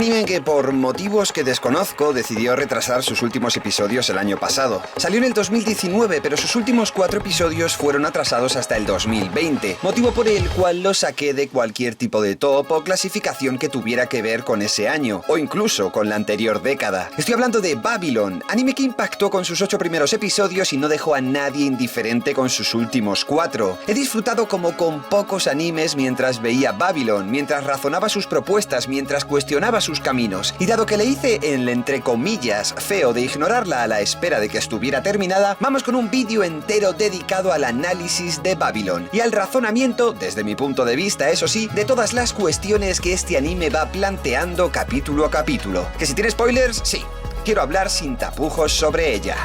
anime que por motivos que desconozco decidió retrasar sus últimos episodios el año pasado. Salió en el 2019, pero sus últimos 4 episodios fueron atrasados hasta el 2020, motivo por el cual lo saqué de cualquier tipo de top o clasificación que tuviera que ver con ese año, o incluso con la anterior década. Estoy hablando de Babylon, anime que impactó con sus 8 primeros episodios y no dejó a nadie indiferente con sus últimos 4. He disfrutado como con pocos animes mientras veía Babylon, mientras razonaba sus propuestas, mientras cuestionaba sus caminos, y dado que le hice el entre comillas feo de ignorarla a la espera de que estuviera terminada, vamos con un vídeo entero dedicado al análisis de Babylon y al razonamiento, desde mi punto de vista eso sí, de todas las cuestiones que este anime va planteando capítulo a capítulo. Que si tiene spoilers, sí, quiero hablar sin tapujos sobre ella.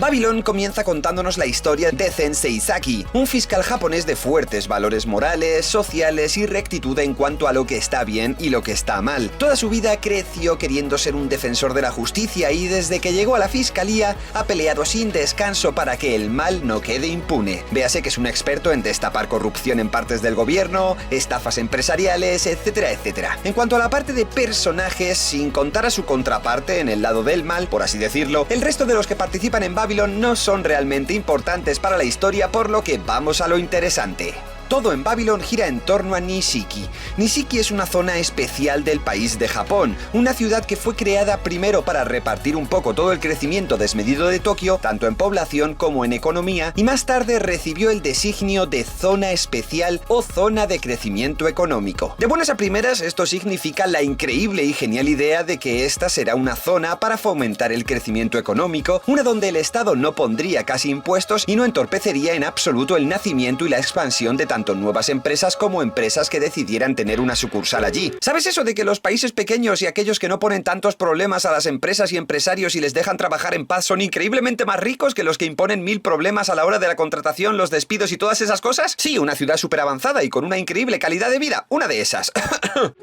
Babylon comienza contándonos la historia de Zen Seisaki, un fiscal japonés de fuertes valores morales, sociales y rectitud en cuanto a lo que está bien y lo que está mal. Toda su vida creció queriendo ser un defensor de la justicia y desde que llegó a la fiscalía ha peleado sin descanso para que el mal no quede impune. Véase que es un experto en destapar corrupción en partes del gobierno, estafas empresariales, etcétera, etcétera. En cuanto a la parte de personajes, sin contar a su contraparte en el lado del mal, por así decirlo, el resto de los que participan en Babylon no son realmente importantes para la historia, por lo que vamos a lo interesante. Todo en Babylon gira en torno a Nishiki. Nishiki es una zona especial del país de Japón, una ciudad que fue creada primero para repartir un poco todo el crecimiento desmedido de Tokio, tanto en población como en economía, y más tarde recibió el designio de zona especial o zona de crecimiento económico. De buenas a primeras, esto significa la increíble y genial idea de que esta será una zona para fomentar el crecimiento económico, una donde el Estado no pondría casi impuestos y no entorpecería en absoluto el nacimiento y la expansión de tanto nuevas empresas como empresas que decidieran tener una sucursal allí. ¿Sabes eso de que los países pequeños y aquellos que no ponen tantos problemas a las empresas y empresarios y les dejan trabajar en paz son increíblemente más ricos que los que imponen 1000 problemas a la hora de la contratación, los despidos y todas esas cosas? Sí, una ciudad súper avanzada y con una increíble calidad de vida, una de esas.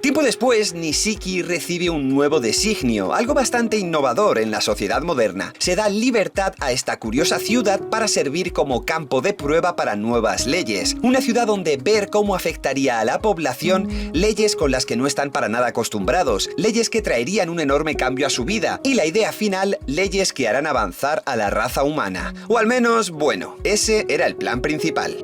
Tiempo después, Nishiki recibe un nuevo designio, algo bastante innovador en la sociedad moderna. Se da libertad a esta curiosa ciudad para servir como campo de prueba para nuevas leyes. Una ciudad donde ver cómo afectaría a la población leyes con las que no están para nada acostumbrados, leyes que traerían un enorme cambio a su vida, y la idea final, leyes que harán avanzar a la raza humana. O al menos, bueno, ese era el plan principal.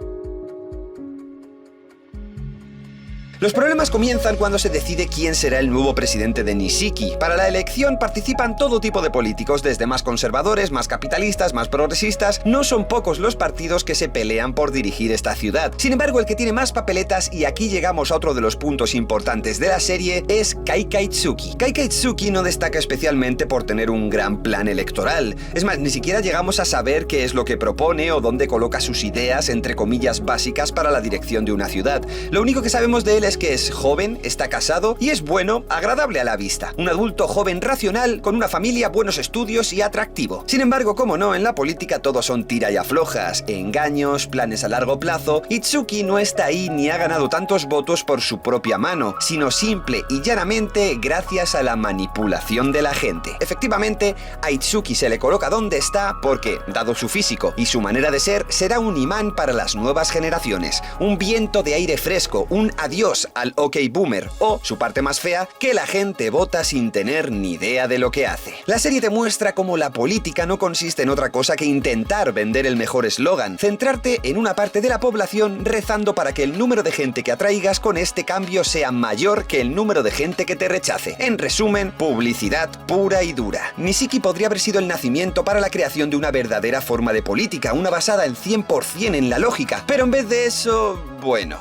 Los problemas comienzan cuando se decide quién será el nuevo presidente de Nishiki. Para la elección participan todo tipo de políticos, desde más conservadores, más capitalistas, más progresistas. No son pocos los partidos que se pelean por dirigir esta ciudad. Sin embargo, el que tiene más papeletas, y aquí llegamos a otro de los puntos importantes de la serie, es Kaikaitsuki. Kaikaitsuki no destaca especialmente por tener un gran plan electoral. Es más, ni siquiera llegamos a saber qué es lo que propone o dónde coloca sus ideas, entre comillas, básicas para la dirección de una ciudad. Lo único que sabemos de él es que es joven, está casado y es bueno, agradable a la vista. Un adulto joven racional, con una familia, buenos estudios y atractivo. Sin embargo, como no, en la política todo son tira y aflojas, engaños, planes a largo plazo. Itsuki no está ahí ni ha ganado tantos votos por su propia mano, sino simple y llanamente gracias a la manipulación de la gente. Efectivamente, a Itsuki se le coloca donde está porque, dado su físico y su manera de ser, será un imán para las nuevas generaciones, un viento de aire fresco, un adiós al OK Boomer, o, su parte más fea, que la gente vota sin tener ni idea de lo que hace. La serie te muestra cómo la política no consiste en otra cosa que intentar vender el mejor eslogan, centrarte en una parte de la población rezando para que el número de gente que atraigas con este cambio sea mayor que el número de gente que te rechace. En resumen, publicidad pura y dura. Nishiki podría haber sido el nacimiento para la creación de una verdadera forma de política, una basada en 100% en la lógica, pero en vez de eso, bueno,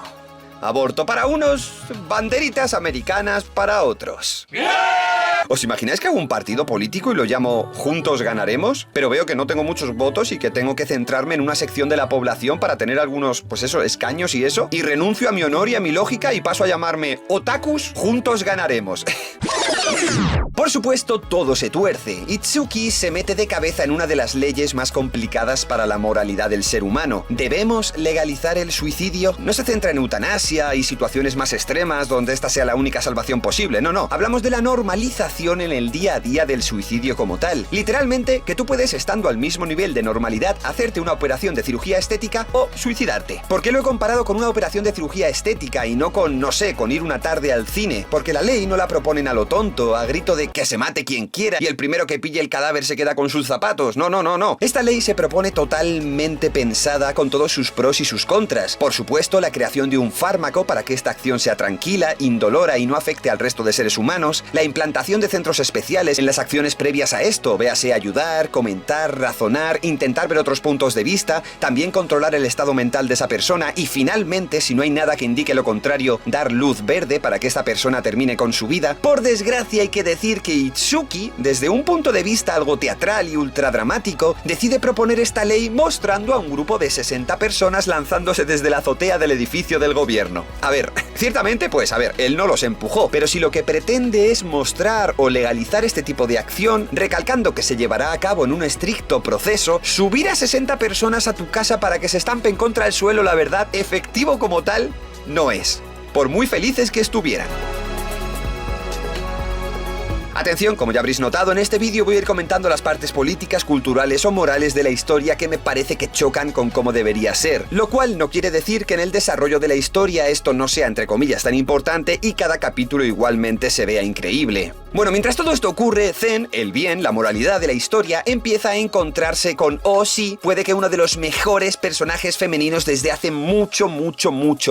aborto para unos, banderitas americanas para otros. ¿Os imagináis que hago un partido político y lo llamo Juntos Ganaremos? Pero veo que no tengo muchos votos y que tengo que centrarme en una sección de la población para tener algunos, pues eso, escaños y eso, y renuncio a mi honor y a mi lógica y paso a llamarme Otakus Juntos Ganaremos. Por supuesto, todo se tuerce. Itsuki se mete de cabeza en una de las leyes más complicadas para la moralidad del ser humano. ¿Debemos legalizar el suicidio? No se centra en eutanasia y situaciones más extremas donde esta sea la única salvación posible. No. Hablamos de la normalización acción en el día a día del suicidio como tal. Literalmente, que tú puedes, estando al mismo nivel de normalidad, hacerte una operación de cirugía estética o suicidarte. ¿Por qué lo he comparado con una operación de cirugía estética y no con, no sé, con ir una tarde al cine? Porque la ley no la proponen a lo tonto, a grito de que se mate quien quiera y el primero que pille el cadáver se queda con sus zapatos. No, no, no, no. Esta ley se propone totalmente pensada con todos sus pros y sus contras. Por supuesto, la creación de un fármaco para que esta acción sea tranquila, indolora y no afecte al resto de seres humanos, la implantación de centros especiales en las acciones previas a esto, véase ayudar, comentar, razonar, intentar ver otros puntos de vista, también controlar el estado mental de esa persona y finalmente, si no hay nada que indique lo contrario, dar luz verde para que esta persona termine con su vida. Por desgracia hay que decir que Itsuki, desde un punto de vista algo teatral y ultradramático, decide proponer esta ley mostrando a un grupo de 60 personas lanzándose desde la azotea del edificio del gobierno. A ver, ciertamente, pues a ver, él no los empujó, pero si lo que pretende es mostrar o legalizar este tipo de acción, recalcando que se llevará a cabo en un estricto proceso, subir a 60 personas a tu casa para que se estampen contra el suelo, la verdad, efectivo como tal, no es. Por muy felices que estuvieran. Atención, como ya habréis notado, en este vídeo voy a ir comentando las partes políticas, culturales o morales de la historia que me parece que chocan con cómo debería ser, lo cual no quiere decir que en el desarrollo de la historia esto no sea entre comillas tan importante y cada capítulo igualmente se vea increíble. Bueno, mientras todo esto ocurre, Zen, el bien, la moralidad de la historia, empieza a encontrarse con, oh sí, puede que uno de los mejores personajes femeninos desde hace mucho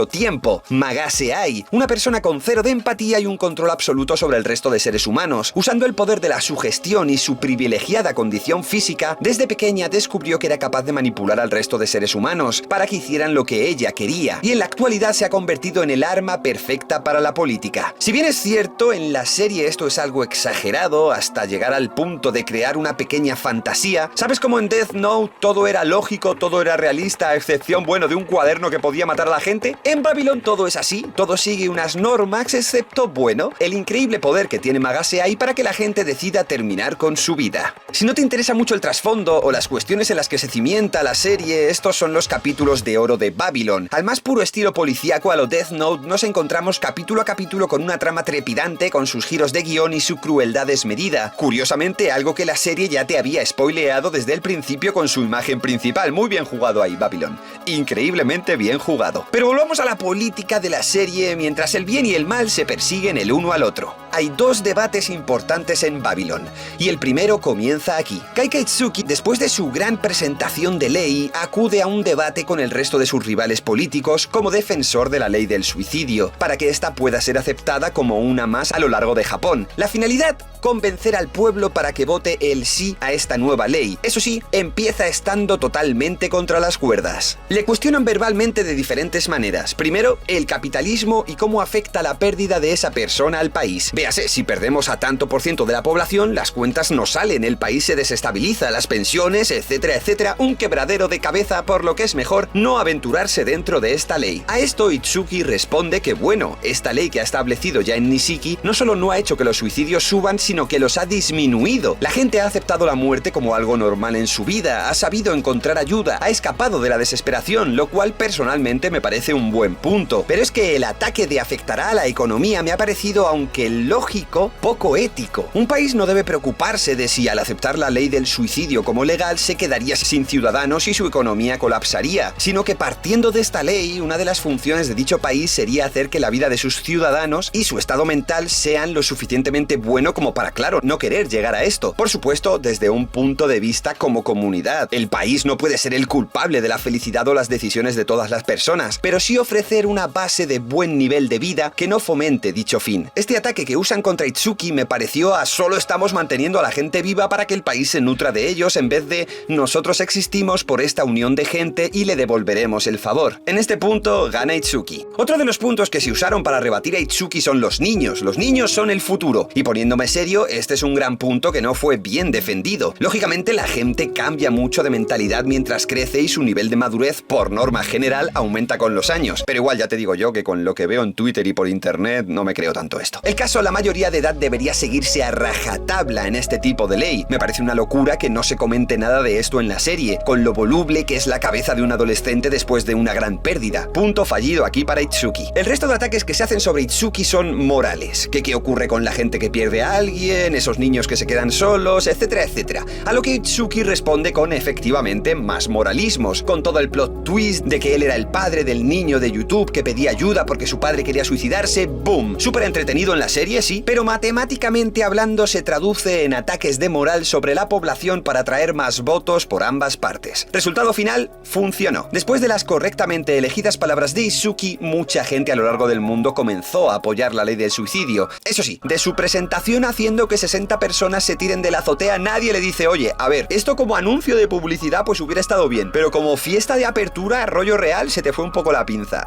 tiempo, Magase Ai, una persona con cero de empatía y un control absoluto sobre el resto de seres humanos. Usando el poder de la sugestión y su privilegiada condición física, desde pequeña descubrió que era capaz de manipular al resto de seres humanos para que hicieran lo que ella quería, y en la actualidad se ha convertido en el arma perfecta para la política. Si bien es cierto, en la serie esto es algo exagerado hasta llegar al punto de crear una pequeña fantasía, ¿sabes cómo en Death Note todo era lógico, todo era realista, a excepción, bueno, de un cuaderno que podía matar a la gente? En Babylon todo es así, todo sigue unas normas, excepto, bueno, el increíble poder que tiene Magase Ai para que la gente decida terminar con su vida. Si no te interesa mucho el trasfondo o las cuestiones en las que se cimienta la serie, estos son los capítulos de oro de Babylon. Al más puro estilo policíaco a lo Death Note nos encontramos capítulo a capítulo con una trama trepidante, con sus giros de guión y su crueldad desmedida. Curiosamente, algo que la serie ya te había spoileado desde el principio con su imagen principal. Muy bien jugado ahí, Babylon. Increíblemente bien jugado. Pero volvamos a la política de la serie mientras el bien y el mal se persiguen el uno al otro. Hay dos debates importantes en Babylon, y el primero comienza aquí. Kaika Itsuki, después de su gran presentación de ley, acude a un debate con el resto de sus rivales políticos como defensor de la ley del suicidio, para que ésta pueda ser aceptada como una más a lo largo de Japón. La finalidad, convencer al pueblo para que vote el sí a esta nueva ley. Eso sí, empieza estando totalmente contra las cuerdas. Le cuestionan verbalmente de diferentes maneras. Primero, el capitalismo y cómo afecta la pérdida de esa persona al país. Véase, si perdemos a tanto por ciento de la población, las cuentas no salen, el país se desestabiliza, las pensiones, etcétera, etcétera, un quebradero de cabeza, por lo que es mejor no aventurarse dentro de esta ley. A esto Itsuki responde que bueno, esta ley que ha establecido ya en Nishiki no solo no ha hecho que los suicidios suban, sino que los ha disminuido. La gente ha aceptado la muerte como algo normal en su vida, ha sabido encontrar ayuda, ha escapado de la desesperación, lo cual personalmente me parece un buen punto. Pero es que el ataque de afectará a la economía me ha parecido, aunque lógico, poco ético. Un país no debe preocuparse de si al aceptar la ley del suicidio como legal se quedaría sin ciudadanos y su economía colapsaría, sino que partiendo de esta ley, una de las funciones de dicho país sería hacer que la vida de sus ciudadanos y su estado mental sean lo suficientemente bueno como para, claro, no querer llegar a esto. Por supuesto, desde un punto de vista como comunidad. El país no puede ser el culpable de la felicidad o las decisiones de todas las personas, pero sí ofrecer una base de buen nivel de vida que no fomente dicho fin. Este ataque que usan contra Itsuki me pareció a solo estamos manteniendo a la gente viva para que el país se nutra de ellos, en vez de nosotros existimos por esta unión de gente y le devolveremos el favor. En este punto gana Itsuki. Otro de los puntos que se usaron para rebatir a Itsuki son los niños. Los niños son el futuro, y poniéndome serio, este es un gran punto que no fue bien defendido. Lógicamente la gente cambia mucho de mentalidad mientras crece y su nivel de madurez, por norma general, aumenta con los años. Pero igual ya te digo yo que con lo que veo en Twitter y por internet no me creo tanto esto. El caso, la mayoría de edad debería seguirse a rajatabla en este tipo de ley. Me parece una locura que no se comente nada de esto en la serie, con lo voluble que es la cabeza de un adolescente después de una gran pérdida. Punto fallido aquí para Itsuki. El resto de ataques que se hacen sobre Itsuki son morales. ¿Qué ocurre con la gente que pierde a alguien, esos niños que se quedan solos, etcétera, etcétera? A lo que Itsuki responde con efectivamente más moralismos, con todo el plot twist de que él era el padre del niño de YouTube que pedía ayuda porque su padre quería suicidarse. ¡Boom! Súper entretenido en la serie, sí, pero matemáticamente hablando se traduce en ataques de moral sobre la población para atraer más votos por ambas partes. Resultado final, funcionó. Después de las correctamente elegidas palabras de Itsuki, mucha gente a lo largo del mundo comenzó a apoyar la ley del suicidio. Eso sí, de su presentación haciendo que 60 personas se tiren de la azotea, nadie le dice, oye, a ver, esto como anuncio de publicidad pues hubiera estado bien, pero como fiesta de apertura, rollo real, se te fue un poco la pinza.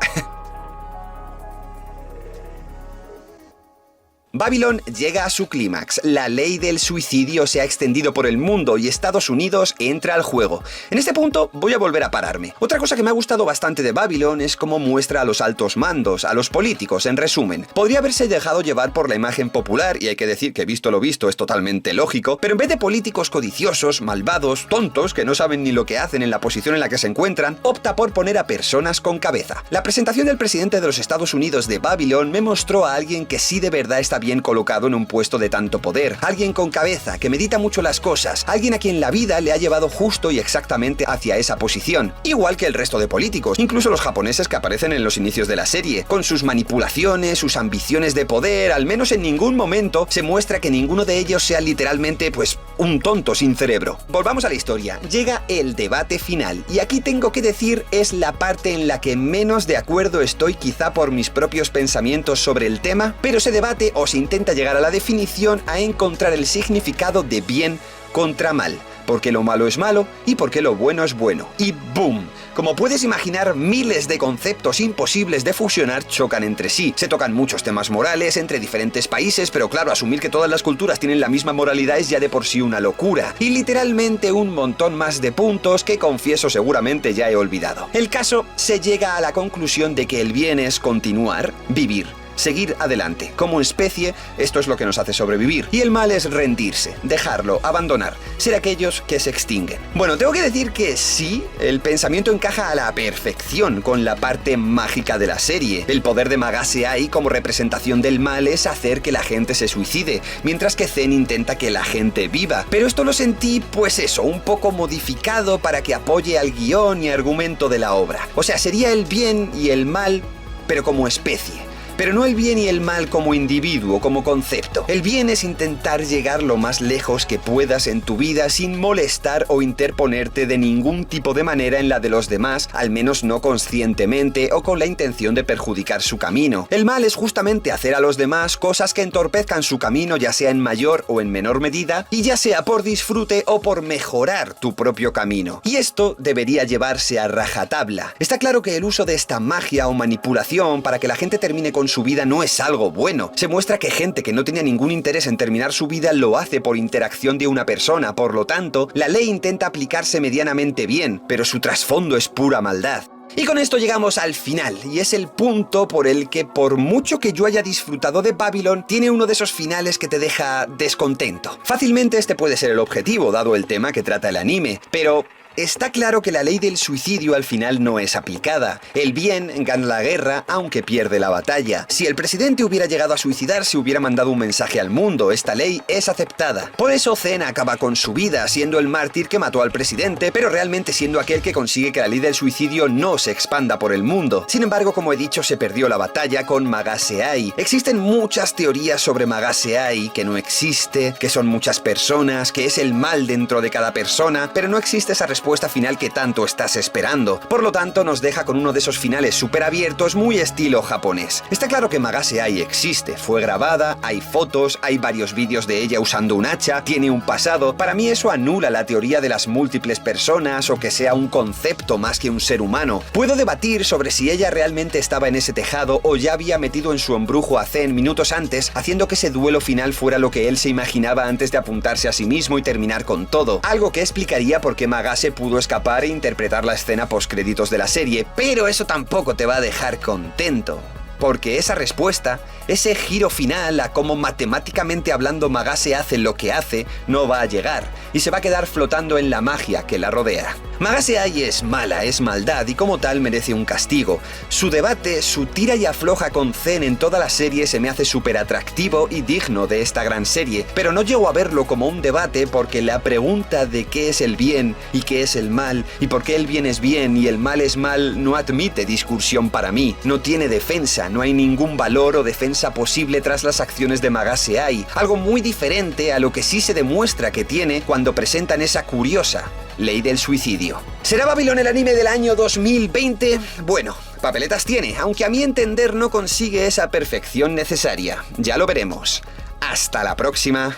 Babylon llega a su clímax. La ley del suicidio se ha extendido por el mundo y Estados Unidos entra al juego. En este punto voy a volver a pararme. Otra cosa que me ha gustado bastante de Babylon es cómo muestra a los altos mandos, a los políticos, en resumen. Podría haberse dejado llevar por la imagen popular, y hay que decir que visto lo visto es totalmente lógico, pero en vez de políticos codiciosos, malvados, tontos, que no saben ni lo que hacen en la posición en la que se encuentran, opta por poner a personas con cabeza. La presentación del presidente de los Estados Unidos de Babylon me mostró a alguien que sí de verdad está bien colocado en un puesto de tanto poder, alguien con cabeza, que medita mucho las cosas, alguien a quien la vida le ha llevado justo y exactamente hacia esa posición, igual que el resto de políticos, incluso los japoneses que aparecen en los inicios de la serie, con sus manipulaciones, sus ambiciones de poder. Al menos en ningún momento se muestra que ninguno de ellos sea literalmente, pues, un tonto sin cerebro. Volvamos a la historia. Llega el debate final, y aquí tengo que decir es la parte en la que menos de acuerdo estoy, quizá por mis propios pensamientos sobre el tema, pero se debate o se intenta llegar a la definición a encontrar el significado de bien contra mal, porque lo malo es malo y porque lo bueno es bueno. Y ¡boom! Como puedes imaginar, miles de conceptos imposibles de fusionar chocan entre sí. Se tocan muchos temas morales entre diferentes países, pero claro, asumir que todas las culturas tienen la misma moralidad es ya de por sí una locura. Y literalmente un montón más de puntos que confieso seguramente ya he olvidado. El caso, se llega a la conclusión de que el bien es continuar, vivir, seguir adelante. Como especie, esto es lo que nos hace sobrevivir. Y el mal es rendirse, dejarlo, abandonar, ser aquellos que se extinguen. Bueno, tengo que decir que sí, el pensamiento encaja a la perfección con la parte mágica de la serie. El poder de Magase Ai como representación del mal es hacer que la gente se suicide, mientras que Zen intenta que la gente viva. Pero esto lo sentí, pues eso, un poco modificado para que apoye al guión y argumento de la obra. O sea, sería el bien y el mal, pero como especie. Pero no el bien y el mal como individuo, como concepto. El bien es intentar llegar lo más lejos que puedas en tu vida sin molestar o interponerte de ningún tipo de manera en la de los demás, al menos no conscientemente o con la intención de perjudicar su camino. El mal es justamente hacer a los demás cosas que entorpezcan su camino, ya sea en mayor o en menor medida, y ya sea por disfrute o por mejorar tu propio camino. Y esto debería llevarse a rajatabla. Está claro que el uso de esta magia o manipulación para que la gente termine con su vida no es algo bueno. Se muestra que gente que no tenía ningún interés en terminar su vida lo hace por interacción de una persona, por lo tanto, la ley intenta aplicarse medianamente bien, pero su trasfondo es pura maldad. Y con esto llegamos al final, y es el punto por el que, por mucho que yo haya disfrutado de Babylon, tiene uno de esos finales que te deja descontento. Fácilmente este puede ser el objetivo, dado el tema que trata el anime, pero está claro que la ley del suicidio al final no es aplicada. El bien gana la guerra, aunque pierde la batalla. Si el presidente hubiera llegado a suicidarse, hubiera mandado un mensaje al mundo. Esta ley es aceptada. Por eso Zen acaba con su vida, siendo el mártir que mató al presidente, pero realmente siendo aquel que consigue que la ley del suicidio no se expanda por el mundo. Sin embargo, como he dicho, se perdió la batalla con Magase Ai. Existen muchas teorías sobre Magase Ai, que no existe, que son muchas personas, que es el mal dentro de cada persona, pero no existe esa respuesta final que tanto estás esperando. Por lo tanto, nos deja con uno de esos finales súper abiertos, muy estilo japonés. Está claro que Magase Ai existe, fue grabada, hay fotos, hay varios vídeos de ella usando un hacha, tiene un pasado. Para mí eso anula la teoría de las múltiples personas o que sea un concepto más que un ser humano. Puedo debatir sobre si ella realmente estaba en ese tejado o ya había metido en su embrujo a Zen minutos antes, haciendo que ese duelo final fuera lo que él se imaginaba antes de apuntarse a sí mismo y terminar con todo. Algo que explicaría por qué Magase pudo escapar e interpretar la escena postcréditos de la serie, pero eso tampoco te va a dejar contento. porque esa respuesta, ese giro final a cómo matemáticamente hablando Magase hace lo que hace, no va a llegar, y se va a quedar flotando en la magia que la rodea. Magase Ai es mala, es maldad, y como tal merece un castigo. Su debate, su tira y afloja con Zen en toda la serie se me hace súper atractivo y digno de esta gran serie, pero no llego a verlo como un debate porque la pregunta de qué es el bien y qué es el mal, y por qué el bien es bien y el mal es mal, no admite discusión para mí, no tiene defensa, no hay ningún valor o defensa posible tras las acciones de Magase Ai, algo muy diferente a lo que sí se demuestra que tiene cuando presentan esa curiosa ley del suicidio. ¿Será Babylon el anime del año 2020? Bueno, papeletas tiene, aunque a mi entender no consigue esa perfección necesaria. Ya lo veremos. Hasta la próxima.